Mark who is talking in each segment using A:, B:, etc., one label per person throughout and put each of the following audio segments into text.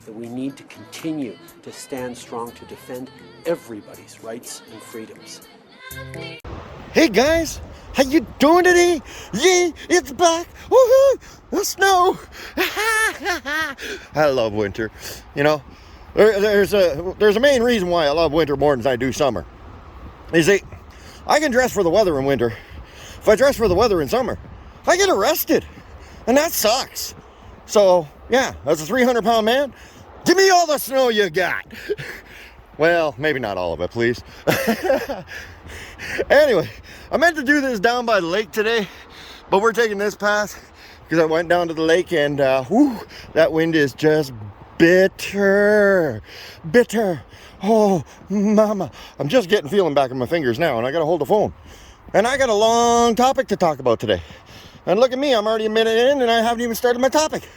A: that we need to continue to stand strong to defend everybody's rights and freedoms.
B: Hey guys, how you doing today? Yeah, it's back. Woohoo! The snow. I love winter. You know, there's a main reason why I love winter more than I do summer. You see, I can dress for the weather in winter. If I dress for the weather in summer, I get arrested, and that sucks. So yeah, as a 300-pound man, give me all the snow you got. Well, maybe not all of it, please. Anyway, I meant to do this down by the lake today, but we're taking this path because I went down to the lake and that wind is just bitter. Oh, mama. I'm just feeling back in my fingers now, and I got to hold the phone. And I got a long topic to talk about today. And look at me, I'm already a minute in and I haven't even started my topic.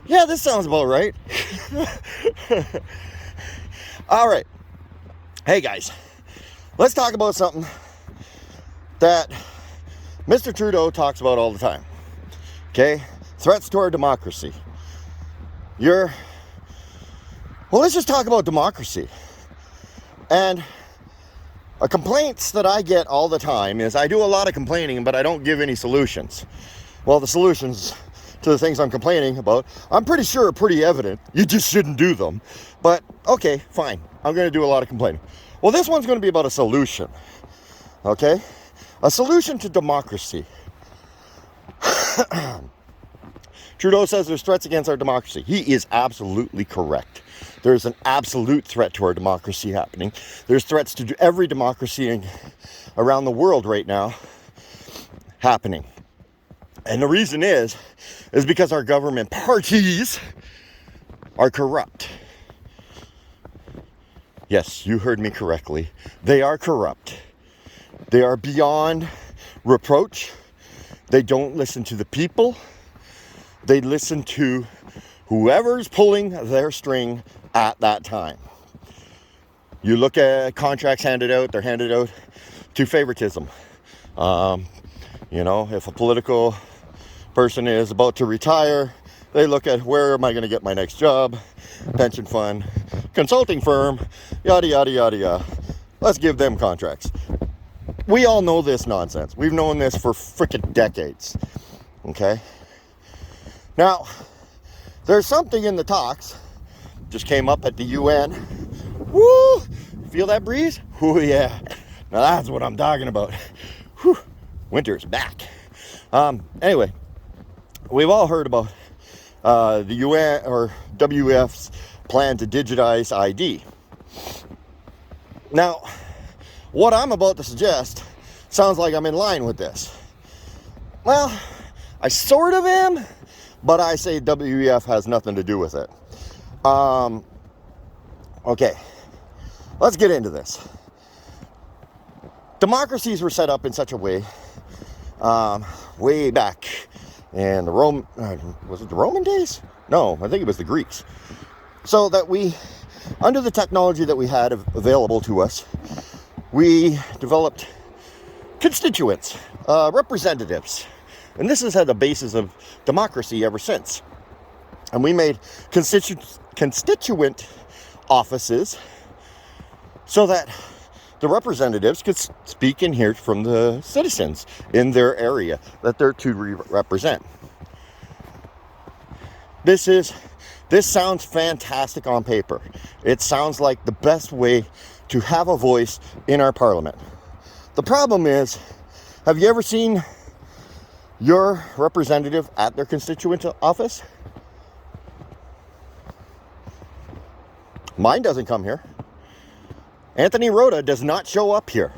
B: Yeah, this sounds about right. All right. Hey guys, let's talk about something that Mr. Trudeau talks about all the time. Okay? Threats to our democracy. Let's just talk about democracy. And complaints that I get all the time is I do a lot of complaining, but I don't give any solutions. Well, the solutions to the things I'm complaining about, I'm pretty sure are pretty evident. You just shouldn't do them. But okay, fine. I'm going to do a lot of complaining. Well, this one's going to be about a solution. Okay? A solution to democracy. Trudeau says there's threats against our democracy. He is absolutely correct. There's an absolute threat to our democracy happening. There's threats to every democracy around the world right now happening. And the reason is because our government parties are corrupt. Yes, you heard me correctly. They are corrupt. They are beyond reproach. They don't listen to the people. They listen to whoever's pulling their string at that time. You look at contracts handed out, they're handed out to favoritism. If a political person is about to retire, they look at where am I going to get my next job, pension fund, consulting firm, yada, yada, yada, yada. Let's give them contracts. We all know this nonsense. We've known this for freaking decades. Okay? Now, there's something in the talks, just came up at the UN. Woo! Feel that breeze? Oh yeah. Now that's what I'm talking about. Whew. Winter's back. Anyway, we've all heard about the UN or WF's plan to digitize ID. Now, what I'm about to suggest sounds like I'm in line with this. Well, I sort of am, but I say WEF has nothing to do with it. Okay, let's get into this. Democracies were set up in such a way, way back in the was it the Roman days? No, I think it was the Greeks. So that under the technology that we had available to us, we developed constituents, representatives. And this has had the basis of democracy ever since. And we made constituent offices so that the representatives could speak and hear from the citizens in their area that they're to represent. This sounds fantastic on paper. It sounds like the best way to have a voice in our parliament. The problem is, have you ever seen your representative at their constituent office? Mine doesn't come here. Anthony Rota does not show up here.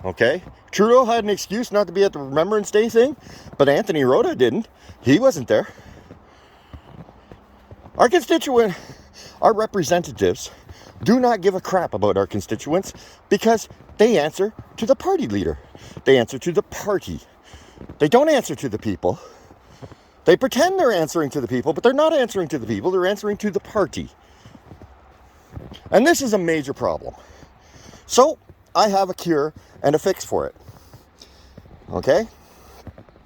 B: Okay? Trudeau had an excuse not to be at the Remembrance Day thing, but Anthony Rota didn't. He wasn't there. Our representatives do not give a crap about our constituents because they answer to the party leader. They answer to the party. They don't answer to the people. They pretend they're answering to the people, but they're not answering to the people. They're answering to the party. And this is a major problem. So I have a cure and a fix for it. Okay?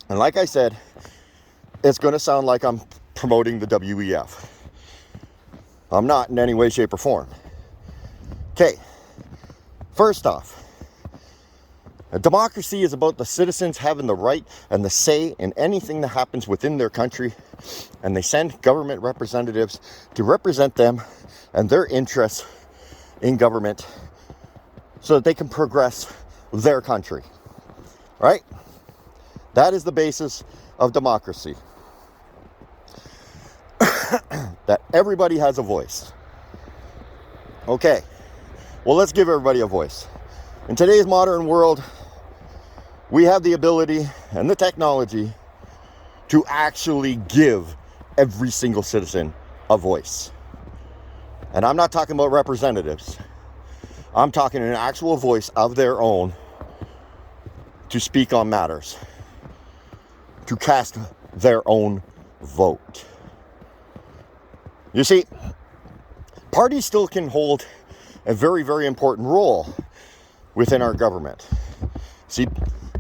B: And like I said, it's going to sound like I'm promoting the WEF. I'm not in any way, shape, or form. Okay, first off, a democracy is about the citizens having the right and the say in anything that happens within their country, and they send government representatives to represent them and their interests in government so that they can progress their country, right? That is the basis of democracy. That everybody has a voice. Okay, well, let's give everybody a voice. In today's modern world, we have the ability and the technology to actually give every single citizen a voice. And I'm not talking about representatives. I'm talking an actual voice of their own to speak on matters, to cast their own vote. You see, parties still can hold a very, very important role within our government. See,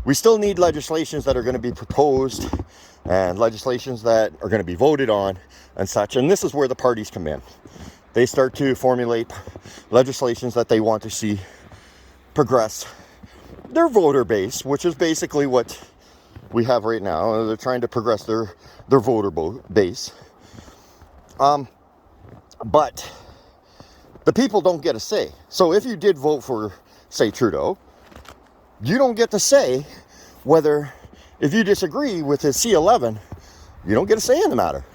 B: we still need legislations that are going to be proposed and legislations that are going to be voted on and such. And this is where the parties come in. They start to formulate legislations that they want to see progress their voter base, which is basically what we have right now. They're trying to progress their voter base. But the people don't get a say. So if you did vote for, say, Trudeau, you don't get to say whether, if you disagree with his C11, you don't get a say in the matter.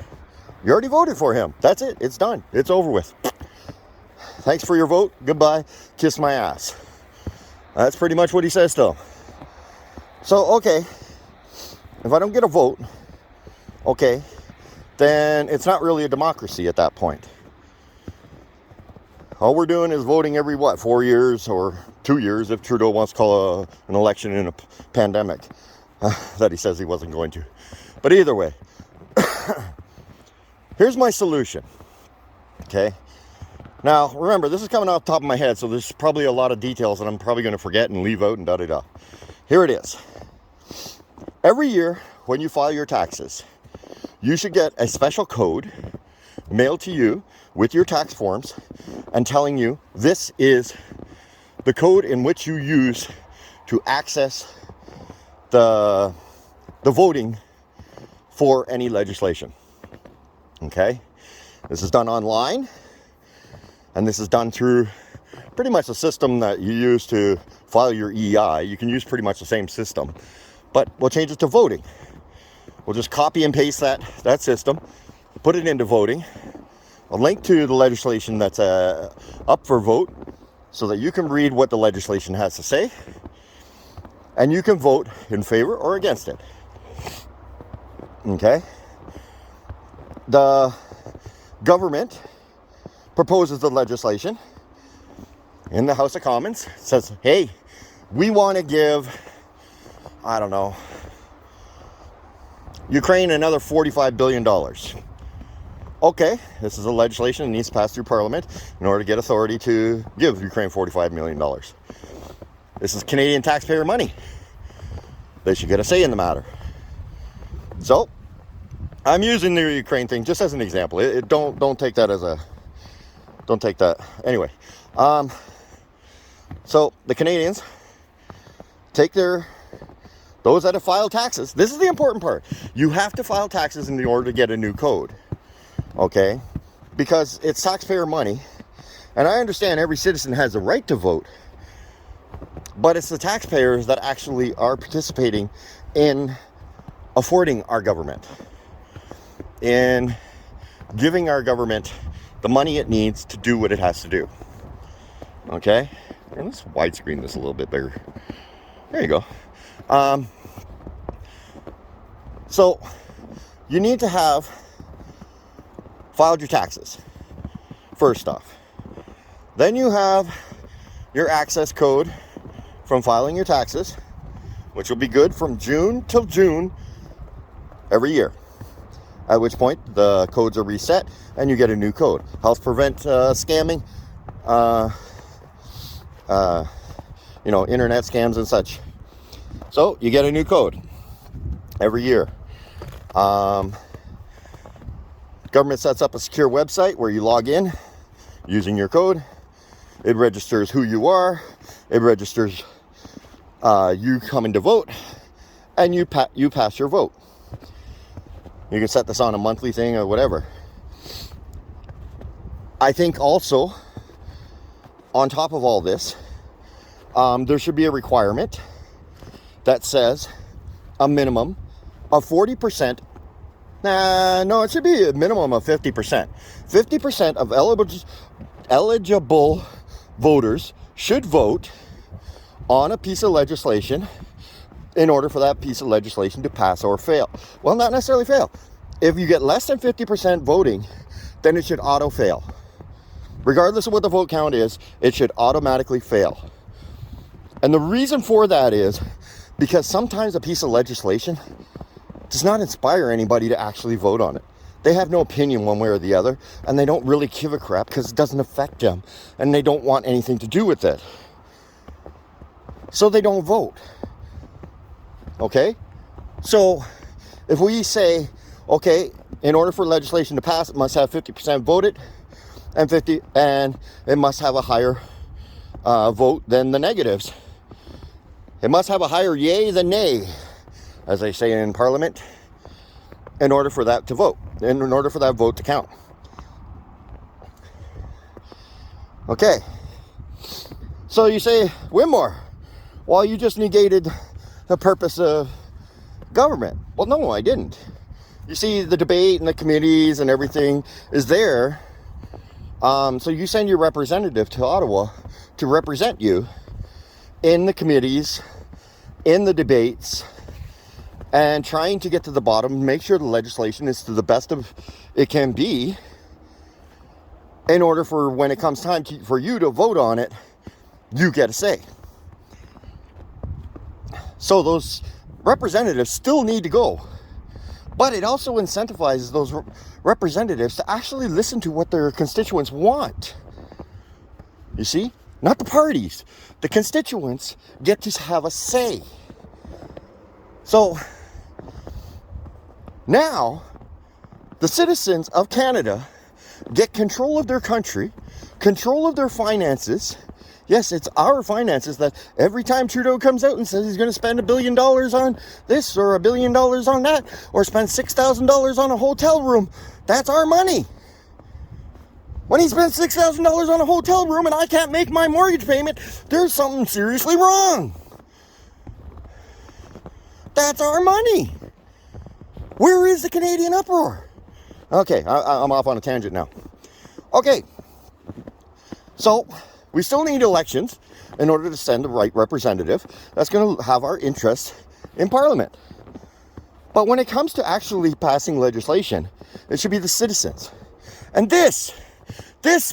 B: You already voted for him. That's it. It's done. It's over with. Thanks for your vote. Goodbye. Kiss my ass. That's pretty much what he says to him. So, okay, if I don't get a vote, okay, then it's not really a democracy at that point. All we're doing is voting every, 4 years or 2 years if Trudeau wants to call an election in a pandemic that he says he wasn't going to. But either way, here's my solution, okay? Now, remember, this is coming off the top of my head, so there's probably a lot of details that I'm probably going to forget and leave out and da-da-da. Here it is. Every year when you file your taxes, you should get a special code mailed to you with your tax forms and telling you this is the code in which you use to access the voting for any legislation. Okay? This is done online, and this is done through pretty much the system that you use to file your EI. You can use pretty much the same system, but we'll change it to voting. We'll just copy and paste that system, put it into voting, a link to the legislation that's up for vote so that you can read what the legislation has to say, and you can vote in favor or against it. Okay? The government proposes the legislation in the House of Commons. It says, hey, we want to give, I don't know, Ukraine another $45 billion. Okay, this is a legislation that needs to pass through Parliament in order to get authority to give Ukraine $45 million. This is Canadian taxpayer money. They should get a say in the matter. So, I'm using the Ukraine thing just as an example. Don't take that as a... Don't take that. Anyway. So, the Canadians take those that have filed taxes. This is the important part. You have to file taxes in order to get a new code. Okay? Because it's taxpayer money. And I understand every citizen has the right to vote. But it's the taxpayers that actually are participating in affording our government. In giving our government the money it needs to do what it has to do. Okay? And let's widescreen this a little bit bigger. There you go. So, you need to have filed your taxes, first off. Then you have your access code from filing your taxes, which will be good from June till June every year. At which point the codes are reset and you get a new code. Helps prevent scamming, internet scams and such. So you get a new code every year. Government sets up a secure website where you log in using your code. It registers who you are. It registers you coming to vote, and you pass your vote. You can set this on a monthly thing or whatever. I think also, on top of all this, there should be a requirement that says a minimum of 40%. No, it should be a minimum of 50%. 50% of eligible voters should vote on a piece of legislation in order for that piece of legislation to pass or fail. Well, not necessarily fail. If you get less than 50% voting, then it should auto fail. Regardless of what the vote count is, it should automatically fail. And the reason for that is because sometimes a piece of legislation does not inspire anybody to actually vote on it. They have no opinion one way or the other, and they don't really give a crap because it doesn't affect them, and they don't want anything to do with it. So they don't vote. Okay? So if we say, okay, in order for legislation to pass, it must have 50% voted, and it must have a higher vote than the negatives. It must have a higher yay than nay, as they say in Parliament, in order for that to vote, in order for that vote to count. Okay. So you say, Windmoor, well, you just negated the purpose of government. Well, no, I didn't. You see, the debate and the committees and everything is there. So you send your representative to Ottawa to represent you in the committees, in the debates, and trying to get to the bottom, make sure the legislation is to the best of it can be, in order for when it comes time for you to vote on it, you get a say. So those representatives still need to go. But it also incentivizes those representatives to actually listen to what their constituents want. You see? Not the parties. The constituents get to have a say. So now the citizens of Canada get control of their country, control of their finances. Yes, it's our finances that every time Trudeau comes out and says he's going to spend $1 billion on this or $1 billion on that, or spend $6,000 on a hotel room, that's our money. When he spends $6,000 on a hotel room and I can't make my mortgage payment, there's something seriously wrong. That's our money. Where is the Canadian uproar? Okay, I'm off on a tangent now. Okay, so we still need elections in order to send the right representative that's going to have our interests in Parliament. But when it comes to actually passing legislation, it should be the citizens. And this,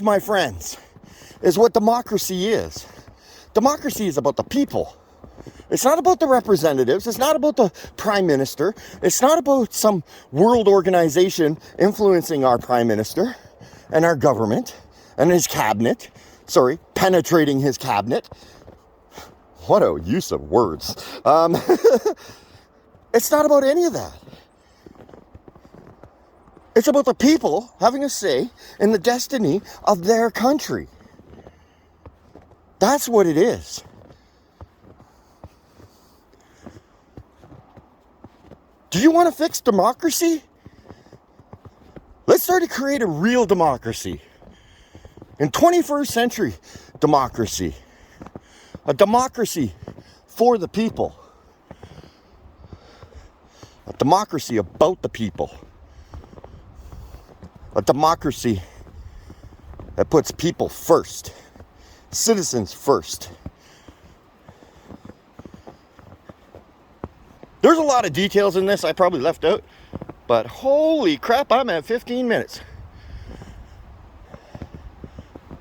B: my friends, is what democracy is. Democracy is about the people. It's not about the representatives. It's not about the prime minister. It's not about some world organization influencing our prime minister and our government and his cabinet. Penetrating his cabinet. What a use of words. It's not about any of that. It's about the people having a say in the destiny of their country. That's what it is. Do you want to fix democracy? Let's start to create a real democracy. In 21st century democracy. A democracy for the people. A democracy about the people. A democracy that puts people first. Citizens first. There's a lot of details in this I probably left out, but holy crap, I'm at 15 minutes.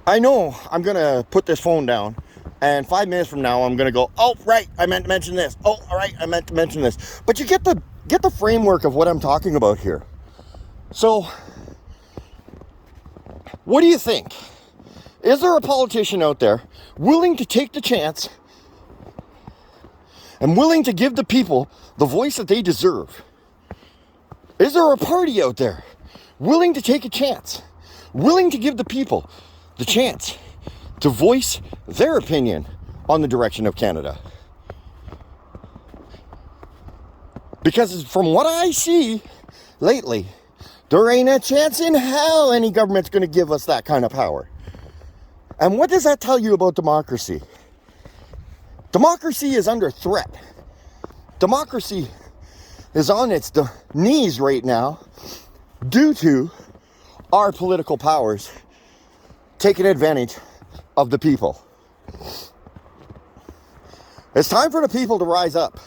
B: I know I'm going to put this phone down, and 5 minutes from now I'm going to go, oh, right, I meant to mention this. Oh, all right, I meant to mention this. But you get the framework of what I'm talking about here. So, what do you think? Is there a politician out there willing to take the chance and willing to give the people the voice that they deserve? Is there a party out there willing to take a chance, willing to give the people the chance to voice their opinion on the direction of Canada. Because from what I see lately, there ain't a chance in hell any government's going to give us that kind of power. And what does that tell you about democracy? Democracy is under threat. Democracy is on its knees right now due to our political powers taking advantage of the people. It's time for the people to rise up.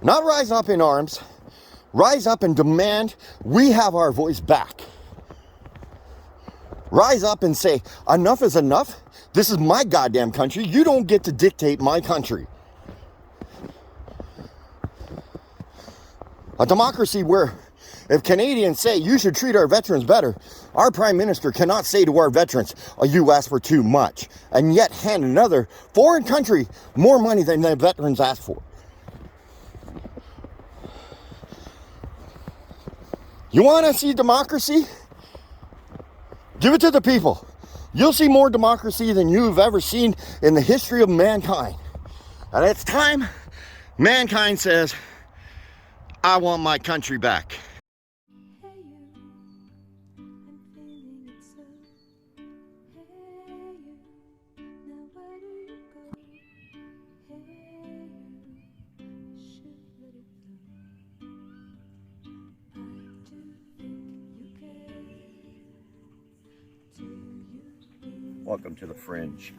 B: Not rise up in arms, rise up and demand we have our voice back. Rise up and say, enough is enough. This is my goddamn country. You don't get to dictate my country. A democracy where if Canadians say you should treat our veterans better, our Prime Minister cannot say to our veterans, oh, you asked for too much, and yet hand another foreign country more money than the veterans asked for. You want to see democracy? Give it to the people. You'll see more democracy than you've ever seen in the history of mankind. And it's time mankind says, I want my country back. Welcome to the Fringe.